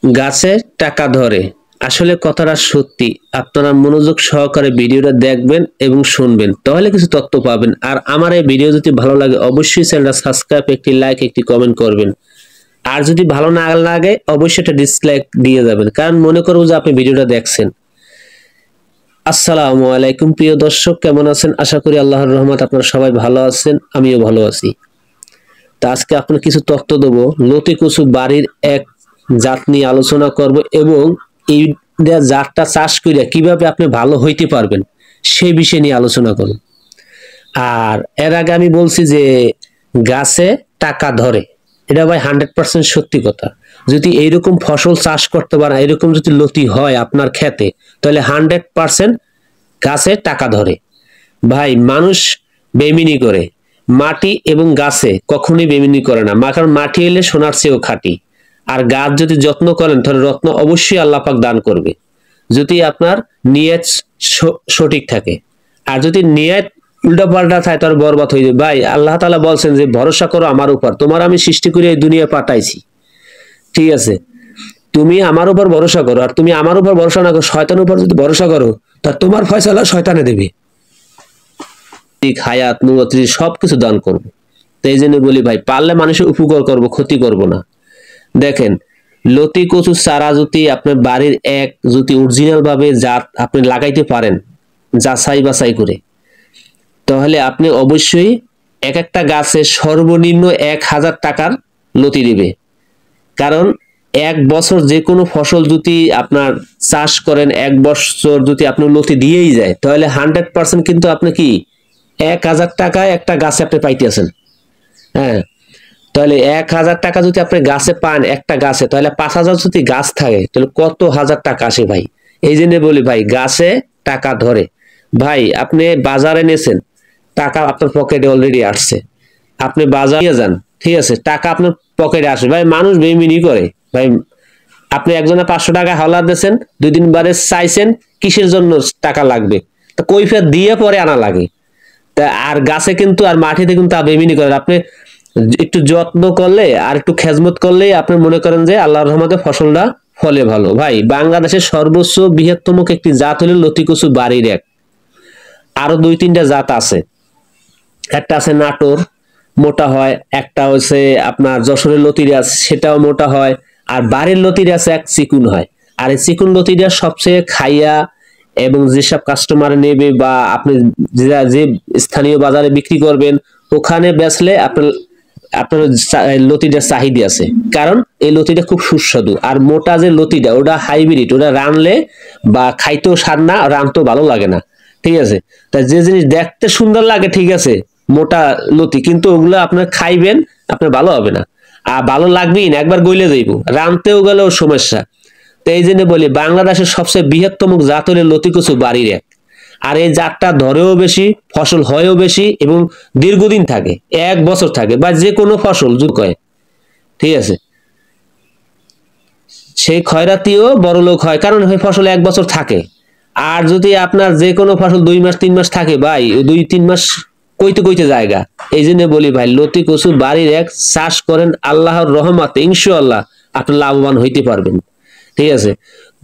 গাছে টাকা ধরে। আসলে কথাটা সত্যি। আপনারা মনোযোগ সহকারে ভিডিওটা দেখবেন এবং শুনবেন, তাহলে কিছু তথ্য পাবেন। আর আমার এই ভিডিও যদি ভালো লাগে অবশ্যই চ্যানেলটা সাবস্ক্রাইব, একটি লাইক, একটি কমেন্ট করবেন। আর যদি ভালো না লাগে অবশ্যই একটা ডিসলাইক দিয়ে যাবেন, কারণ মনে করব যে আপনি ভিডিওটা দেখছেন। আসসালামু আলাইকুম প্রিয় দর্শক, কেমন আছেন? আশা করি আল্লাহর রহমত আপনারা সবাই ভালো আছেন, আমিও ভালো আছি। তা আজকে আপনাকে কিছু তথ্য দেবো। লতি কচু বাড়ির এক জাত নিয়ে আলোচনা করব এবং এই জাতটা চাষ করে কিভাবে আপনি ভালো হইতে পারবেন সেই বিষয় নিয়ে আলোচনা করব। আর এর আগে আমি বলছি যে গাছে টাকা ধরে, এটা ভাই 100% সত্যি কথা। যদি এইরকম ফসল চাষ করতে পারেন, এরকম যদি লতি হয় আপনার ক্ষেতে, তাহলে 100% গাছে টাকা ধরে। ভাই মানুষ বেইমানি করে, মাটি এবং গাছে কখনোই বেইমানি করে না, কারণ মাটি এলে সোনার চেয়েও খাঁটি। আর গাছ যদি যত্ন করেন তাহলে রত্ন অবশ্যই আল্লাহ পাক দান করবে, যদি আপনার নিয়ত সঠিক থাকে। আর যদি নিয়ত উল্টাপাল্টা থাকে তার বরবাদ হয়ে যাবে। ভাই আল্লাহ তাআলা বলছেন যে ভরসা করো আমার উপর, তোমার আমি সৃষ্টি করে এই দুনিয়া পাঠাইছি, ঠিক আছে? তুমি আমার উপর ভরসা করো। আর তুমি আমার উপর ভরসা না করো, শয়তানের উপর যদি ভরসা করো, তা তোমার ফয়সালা শয়তানে দেবে। হায়াত নুয়াত্রি সবকিছু দান করবো। তো এই জন্য বলি ভাই, পারলে মানুষের উপকার করব, ক্ষতি করব না। দেখেন, লতি কচু চারা যদি আপনার বাড়ির যদি অরিজিনাল ভাবে জাত আপনি লাগাইতে পারেন যাচাই বাছাই করে, তাহলে আপনি অবশ্যই এক একটা গাছে সর্বনিম্ন 1000 টাকার লতি দিবে। কারণ এক বছর যে কোনো ফসল যদি আপনার চাষ করেন, এক বছর যদি আপনি লতি দিয়েই যায়, তাহলে 100% কিন্তু আপনি কি 1000 টাকায় একটা গাছে আপনি পাইতেছেন। হ্যাঁ, তাহলে 1000 টাকা যদি আপনি গাছে পান একটা গাছে, তাহলে 5000 যদি গাছ থাকে তাহলে কত হাজার টাকা আসে ভাই। এই জন্য বলি ভাই, গাছে টাকা ধরে। ভাই আপনি বাজারে নেছেন, টাকা আপনার পকেটে অলরেডি আসছে, আপনি বাজারে যান, ঠিক আছে, টাকা আপনার পকেটে আসে। ভাই মানুষ বেইমানি করে ভাই। আপনি একজনে 500 টাকা হাওলাত দিয়েছেন, 2 দিন বাদে চাইছেন কিসের জন্য টাকা লাগবে, তা কৈফিয়ত দিয়ে পরে আনা লাগে। তা আর গাছে কিন্তু আর মাটিতে কিন্তু বেইমানি করে। আপনি একটু যত্ন করলে আর একটু খেজমত করলেই আপনি মনে করেন যে আল্লাহর রহমতে ফসলটা ফলে ভালো। ভাই বাংলাদেশের সর্বোচ্চ বৃহত্তম একটি জাত হলো লতি কচু বাড়ির এক। আরো 2-3টা জাত আছে। একটা আছে নাটোর, মোটা হয়। একটা হচ্ছে আপনার যশোরের লতিরাজ, সেটাও মোটা হয়। আর বাড়ির লতিরাজ এক চিকুন হয়। আর এই চিকুন লতিরাজ সবচেয়ে খাইয়া এবং যেসব কাস্টমার নেবে বা আপনি যে স্থানীয় বাজারে বিক্রি করবেন ওখানে বেচলে আপনার আপনার লতিটার চাহিদা আছে, কারণ এই লতিটা খুব সুস্বাদু। আর মোটা যে লতিটা ওটা হাইব্রিড, ওটা রানলে বা খাইতেও স্বাদ না, রানতেও ভালো লাগে না, ঠিক আছে? তা যে জিনিস দেখতে সুন্দর লাগে, ঠিক আছে, মোটা লতি, কিন্তু ওগুলো আপনার খাইবেন আপনার ভালো হবে না, আর ভালো লাগবেই না, একবার গইলে যাইব, রানতেও গেলেও সমস্যা। তো এই জন্য বলি বাংলাদেশের সবচেয়ে বৃহত্তম জাত হলো লতি কচু বাড়ির এক। আর এই জাতটা ধরেও বেশি, ফসল হয়ও বেশি এবং দীর্ঘদিন থাকে, 1 বছর থাকে, বা যে কোনো ফসল যদি কয়, ঠিক আছে, সেই খয়রাতিও বড় লোক হয়, কারণ ওই ফসল 1 বছর থাকে। আর যদি আপনার যে কোনো ফসল 2 মাস 3 মাস থাকে, ভাই 2-3 মাস কইতে কইতে জায়গা। এই জন্য বলি ভাই, লতি কচু বাড়ির এক চাষ করেন, আল্লাহর রহমতে ইনশাআল্লাহ আপনি লাভবান হইতে পারবেন, ঠিক আছে?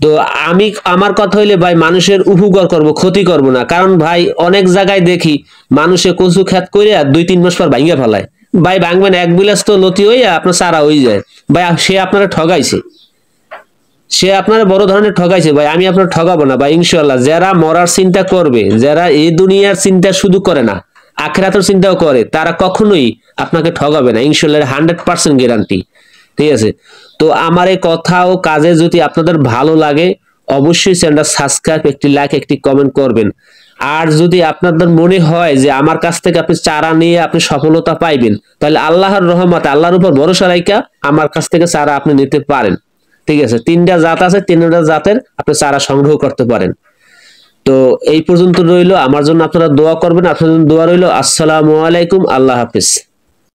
তো আমি আমার কথা হইলে ভাই, মানুষের উপকার করব, ক্ষতি করব না। কারণ ভাই অনেক জায়গায় দেখি মানুষে কচু ক্ষেত করে 2-3 মাস পর ভাঙ্গা ফেলায়। ভাই ভাঙবেন, এক বিলাস তো লতি হইয়া আপনার চারা হয়ে যায়। ভাই সে আপনারা ঠগাইছে, সে আপনারা বড় ধরনের ঠগাইছে। ভাই আমি আপনার ঠগাবো না ভাই, ইনশাআল্লাহ। যারা মরার চিন্তা করবে, যারা এই দুনিয়ার চিন্তা শুধু করে না আখিরাতের চিন্তাও করে, তারা কখনোই আপনাকে ঠগাবে না, ইনশাআল্লাহ 100% গ্যারান্টি, ঠিক আছে? তো আমার এই কথা ও কাজে যদি আপনাদের ভালো লাগে অবশ্যই চ্যানেলটা সাবস্ক্রাইব, একটি লাইক, একটি কমেন্ট করবেন। আর যদি আপনাদের মনে হয় যে আমার কাছ থেকে আপনি চারা নিয়ে আপনি সফলতা পাইবেন, তাহলে আল্লাহর রহমতে আল্লাহর উপর ভরসা রাখা আমার কাছ থেকে চারা আপনি নিতে পারেন, ঠিক আছে? 3টা জাত আছে, 3টা জাতের আপনি চারা সংগ্রহ করতে পারেন। তো এই পর্যন্ত রইলো, আমার জন্য আপনারা দোয়া করবেন, আপনাদের জন্য দোয়া রইলো। আসসালামু আলাইকুম, আল্লাহ হাফেজ।